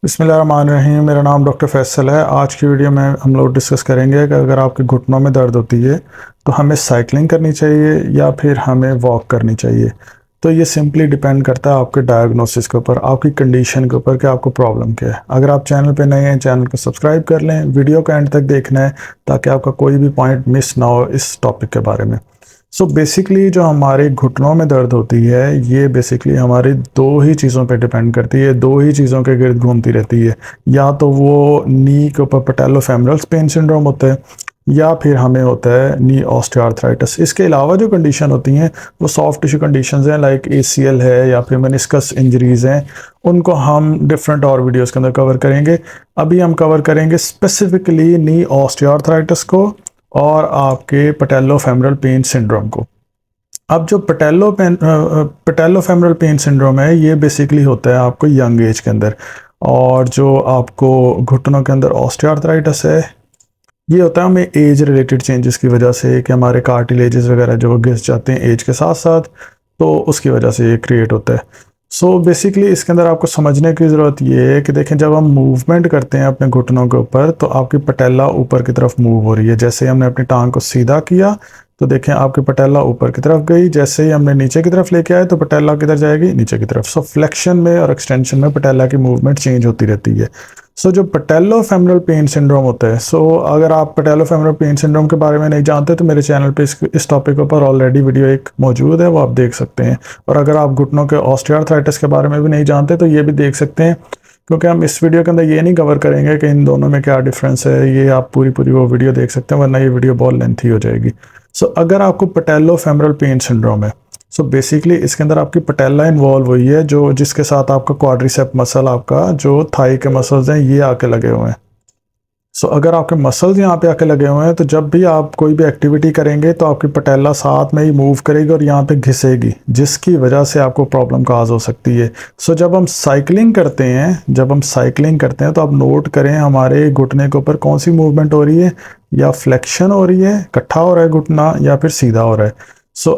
बिस्मिल्लाहिर्रहमानिर्रहीम। मेरा नाम डॉक्टर फैसल है। आज की वीडियो में हम लोग डिस्कस करेंगे कि अगर आपके घुटनों में दर्द होती है तो हमें साइकिलिंग करनी चाहिए या फिर हमें वॉक करनी चाहिए। तो ये सिंपली डिपेंड करता है आपके डायग्नोसिस के ऊपर, आपकी कंडीशन के ऊपर कि आपको प्रॉब्लम क्या है। अगर आप चैनल पे नए हैं, चैनल को सब्सक्राइब कर लें, वीडियो को एंड तक देखना है ताकि आपका कोई भी पॉइंट मिस ना हो इस टॉपिक के बारे में। सो बेसिकली जो हमारे घुटनों में दर्द होती है ये बेसिकली हमारी दो ही चीज़ों पे डिपेंड करती है, दो ही चीज़ों के गिर्द घूमती रहती है। या तो वो नी के ऊपर पैटेलोफेमरल पेन सिंड्रोम होता है या फिर हमें होता है नी ऑस्टियोआर्थराइटिस। इसके अलावा जो कंडीशन होती हैं वो सॉफ्ट टिश्यू कंडीशंस हैं, लाइक एसीएल है या फिर मेनिस्कस इंजरीज़ हैं। उनको हम डिफरेंट और वीडियोस के अंदर कवर करेंगे। अभी हम कवर करेंगे स्पेसिफिकली नी ऑस्टियोआर्थराइटिस को और आपके पैटेलोफेमरल पेन सिंड्रोम को। अब जो पैटेलोफेमरल पेन सिंड्रोम है ये बेसिकली होता है आपको यंग एज के अंदर, और जो आपको घुटनों के अंदर ऑस्टियोआर्थराइटिस है ये होता है हमें एज रिलेटेड चेंजेस की वजह से, कि हमारे कार्टिलेजेस वगैरह जो घिस जाते हैं एज के साथ साथ, तो उसकी वजह से ये क्रिएट होता है। सो बेसिकली इसके अंदर आपको समझने की ज़रूरत ये है कि देखें, जब हम मूवमेंट करते हैं अपने घुटनों के ऊपर तो आपकी पटेला ऊपर की तरफ मूव हो रही है। जैसे ही हमने अपनी टांग को सीधा किया तो देखें आपकी पटेला ऊपर की तरफ गई, जैसे ही हमने नीचे की तरफ लेके आए तो पटेला किधर जाएगी, नीचे की तरफ। सो फ्लेक्शन में और एक्सटेंशन में पटेला की मूवमेंट चेंज होती रहती है। सो जो पैटेलोफेमरल पेन सिंड्रोम होता है, अगर आप पैटेलोफेमरल पेन सिंड्रोम के बारे में नहीं जानते तो मेरे चैनल पे इस टॉपिक पर ऑलरेडी वीडियो एक मौजूद है, वो आप देख सकते हैं। और अगर आप घुटनों के ऑस्टियोआर्थराइटिस के बारे में भी नहीं जानते तो ये भी देख सकते हैं, क्योंकि हम इस वीडियो के अंदर ये नहीं कवर करेंगे कि इन दोनों में क्या डिफरेंस है। ये आप पूरी पूरी वो वीडियो देख सकते हैं, वरना ये वीडियो बहुत लेंथी हो जाएगी। अगर आपको पैटेलोफेमरल पेन सिंड्रोम है, बेसिकली इसके अंदर आपकी पटेला इन्वॉल्व हुई है, जो जिसके साथ आपका क्वाड्रिसेप मसल, आपका जो थाई के मसल्स हैं ये आके लगे हुए हैं। अगर आपके मसल्स यहाँ पे आके लगे हुए हैं तो जब भी आप कोई भी एक्टिविटी करेंगे तो आपकी पटेला साथ में ही मूव करेगी और यहाँ पे घिसेगी, जिसकी वजह से आपको प्रॉब्लम काज हो सकती है। जब हम साइकिलिंग करते हैं तो आप नोट करें हमारे घुटने के ऊपर कौन सी मूवमेंट हो रही है, या फ्लेक्शन हो रही है, इकट्ठा हो रहा है घुटना, या फिर सीधा हो रहा है।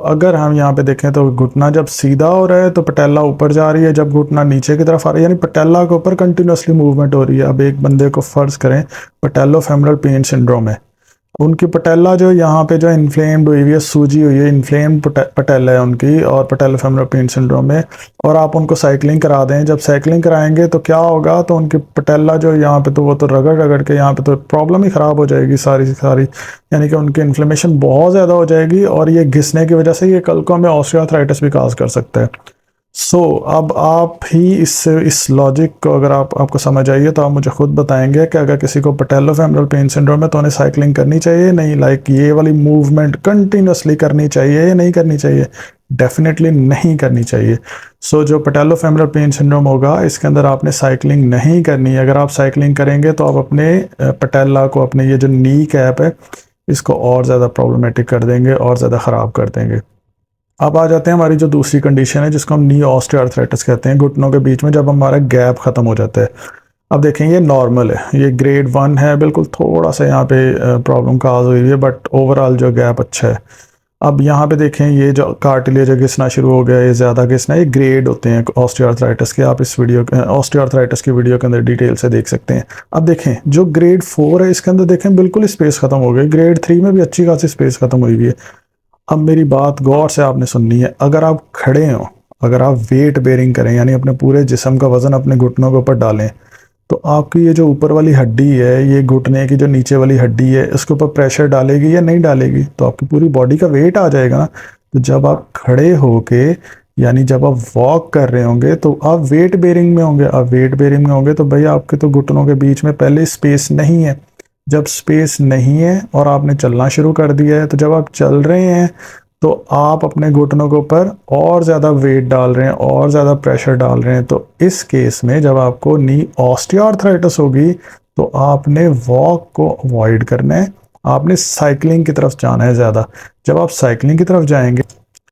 अगर हम यहाँ पे देखें तो घुटना जब सीधा हो रहा है तो पटेला ऊपर जा रही है, जब घुटना नीचे की तरफ आ रही है यानी पटेला के ऊपर कंटिन्यूसली मूवमेंट हो रही है। अब एक बंदे को फर्ज करें पैटेलोफेमरल पेन सिंड्रोम है, उनकी पटेला जो यहाँ पे जो इन्फ्लेम्ड हुई है, सूजी हुई है, इन्फ्लेम्ड पटेला है उनकी, और पैटेलोफेमरल पेन सिंड्रोम में, और आप उनको साइकिलिंग करा दें। जब साइकिलिंग कराएंगे तो क्या होगा, तो उनकी पटेला जो यहाँ पे तो वो तो रगड़ रगड़ के यहाँ पे तो प्रॉब्लम ही ख़राब हो जाएगी सारी सारी, यानी कि उनकी इन्फ्लेमेशन बहुत ज़्यादा हो जाएगी और ये घिसने की वजह से ये कल को हमें ऑस्टियोआर्थराइटिस भी काज कर सकता है। अब आप ही इस लॉजिक को अगर आपको समझ आइए तो आप मुझे खुद बताएंगे कि अगर किसी को पैटेलोफेमरल पेन सिंड्रोम है तो उन्हें साइकिलिंग करनी चाहिए नहीं, लाइक ये वाली मूवमेंट कंटिन्यूसली करनी चाहिए या नहीं करनी चाहिए? डेफिनेटली नहीं करनी चाहिए। जो पैटेलोफेमरल पेन सिंड्रोम होगा इसके अंदर आपने साइकिलिंग नहीं करनी है। अगर आप साइकिलिंग करेंगे तो आप अपने पटेला को, अपने ये जो नी कैप है, इसको और ज़्यादा प्रॉब्लमेटिक कर देंगे और ज़्यादा ख़राब कर देंगे। अब आ जाते हैं हमारी जो दूसरी कंडीशन है जिसको हम नी ऑस्टियोआर्थराइटिस कहते हैं, घुटनों के बीच में जब हमारा गैप ख़त्म हो जाता है। अब देखें ये नॉर्मल है, ये ग्रेड 1 है, बिल्कुल थोड़ा सा यहाँ पे प्रॉब्लम काज हुई है, बट ओवरऑल जो गैप अच्छा है। अब यहाँ पे देखें ये जो कार्टिलेज घिसना शुरू हो गया, ये ज़्यादा घिसना, ये ग्रेड होते हैं ऑस्टियोआर्थराइटिस के। आप इस वीडियो ऑस्टियोआर्थराइटिस की वीडियो के अंदर डिटेल से देख सकते हैं। अब देखें जो ग्रेड 4 है इसके अंदर देखें बिल्कुल स्पेस ख़त्म हो गई, ग्रेड 3 में भी अच्छी खासी स्पेस ख़त्म हुई हुई है। अब मेरी बात गौर से आपने सुननी है। अगर आप खड़े हो, अगर आप वेट बेयरिंग करें यानी अपने पूरे जिस्म का वजन अपने घुटनों के ऊपर डालें, तो आपकी ये जो ऊपर वाली हड्डी है, ये घुटने की जो नीचे वाली हड्डी है, इसके ऊपर प्रेशर डालेगी या नहीं डालेगी? तो आपकी पूरी बॉडी का वेट आ जाएगा ना। तो जब आप खड़े होके यानी जब आप वॉक कर रहे होंगे तो आप वेट बेयरिंग में होंगे। आप वेट बेयरिंग में होंगे तो भाई आपके तो घुटनों के बीच में पहले स्पेस नहीं है। जब स्पेस नहीं है और आपने चलना शुरू कर दिया है, तो जब आप चल रहे हैं तो आप अपने घुटनों के ऊपर और ज़्यादा वेट डाल रहे हैं और ज़्यादा प्रेशर डाल रहे हैं। तो इस केस में जब आपको नी ऑस्टियोआर्थराइटिस होगी तो आपने वॉक को अवॉइड करना है, आपने साइकिलिंग की तरफ जाना है ज़्यादा। जब आप साइकिलिंग की तरफ जाएंगे,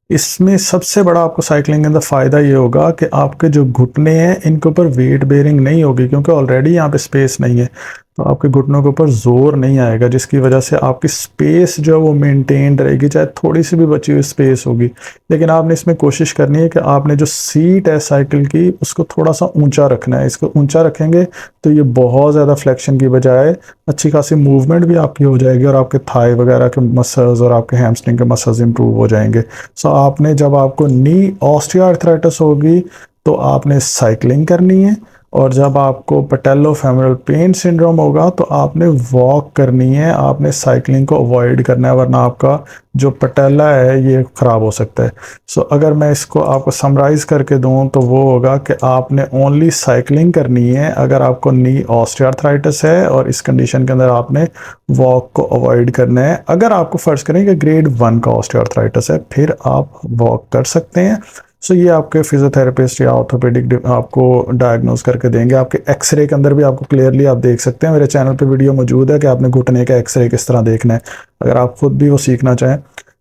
इसमें सबसे बड़ा आपको साइकिलिंग के अंदर फ़ायदा ये होगा कि आपके जो घुटने हैं इनके ऊपर वेट बेयरिंग नहीं होगी, क्योंकि ऑलरेडी यहाँ पे स्पेस नहीं है। तो आपके घुटनों के ऊपर ज़ोर नहीं आएगा, जिसकी वजह से आपकी स्पेस जो है वो मेंटेन रहेगी, चाहे थोड़ी सी भी बची हुई स्पेस होगी। लेकिन आपने इसमें कोशिश करनी है कि आपने जो सीट है साइकिल की उसको थोड़ा सा ऊंचा रखना है। इसको ऊंचा रखेंगे तो ये बहुत ज़्यादा फ्लेक्शन की बजाय अच्छी खासी मूवमेंट भी आपकी हो जाएगी और आपके थाई वगैरह के मसल्स और आपके हैमस्ट्रिंग के मसल्स इंप्रूव हो जाएंगे। सो आपने जब आपको नी ऑस्टियोआर्थराइटिस होगी तो आपने साइकिलिंग करनी है, और जब आपको पटेलोफेमरल पेन सिंड्रोम होगा तो आपने वॉक करनी है, आपने साइकिलिंग को अवॉइड करना है, वरना आपका जो पटेला है ये ख़राब हो सकता है। सो अगर मैं इसको आपको समराइज करके दूं तो वो होगा कि आपने ओनली साइकिलिंग करनी है अगर आपको नी ऑस्टियोआर्थराइटिस है, और इस कंडीशन के अंदर आपने वॉक को अवॉइड करना है। अगर आपको फ़र्ज़ करें कि ग्रेड 1 का ऑस्टियोआर्थराइटिस है फिर आप वॉक कर सकते हैं। सो ये आपके फिजियोथेरेपिस्ट या ऑर्थोपेडिक आपको डायग्नोज करके देंगे। आपके एक्सरे के अंदर भी आपको क्लियरली आप देख सकते हैं, मेरे चैनल पे वीडियो मौजूद है कि आपने घुटने का एक्सरे किस तरह देखना है। अगर आप खुद भी वो सीखना चाहें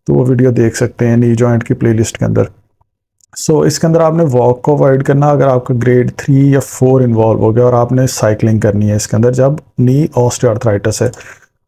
तो वो वीडियो देख सकते हैं नी जॉइंट की प्लेलिस्ट के अंदर। सो इसके अंदर आपने वॉक को अवॉइड करना अगर आपका ग्रेड 3 या 4 इन्वॉल्व हो गया, और आपने साइकिलिंग करनी है इसके अंदर जब नी ऑस्टियोआर्थराइटिस है।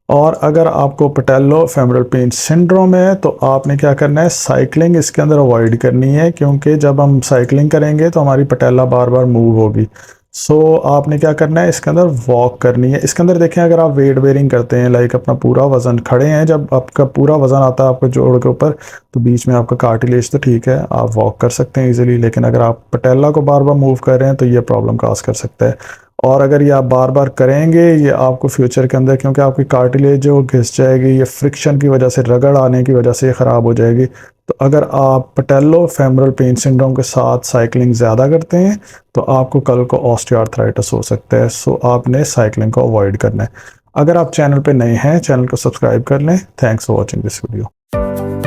और अगर आपको पटेलोफेमरल पेन सिंड्रोम है तो आपने क्या करना है, साइकिलिंग इसके अंदर अवॉइड करनी है, क्योंकि जब हम साइकिलिंग करेंगे तो हमारी पटेला बार बार मूव होगी। सो आपने क्या करना है, इसके अंदर वॉक करनी है। इसके अंदर देखें, अगर आप वेट बेयरिंग करते हैं, लाइक अपना पूरा वज़न खड़े हैं, जब आपका पूरा वज़न आता है आपके जोड़ के ऊपर तो बीच में आपका कार्टिलेज तो ठीक है, आप वॉक कर सकते हैं इजीली। लेकिन अगर आप पटेला को बार बार मूव कर रहे हैं तो ये प्रॉब्लम काज कर सकता है। और अगर ये आप बार बार करेंगे ये आपको फ्यूचर के अंदर, क्योंकि आपकी कार्टिलेज जो घिस जाएगी, ये फ्रिक्शन की वजह से, रगड़ आने की वजह से ये ख़राब हो जाएगी। तो अगर आप पटेलोफेमरल पेन सिंड्रोम के साथ साइकिलिंग ज़्यादा करते हैं तो आपको कल को ऑस्टियोआर्थराइटिस हो सकता है। सो आपने साइकिलिंग को अवॉइड करना है। अगर आप चैनल पे नए हैं, चैनल को सब्सक्राइब कर लें। Thanks for watching this video.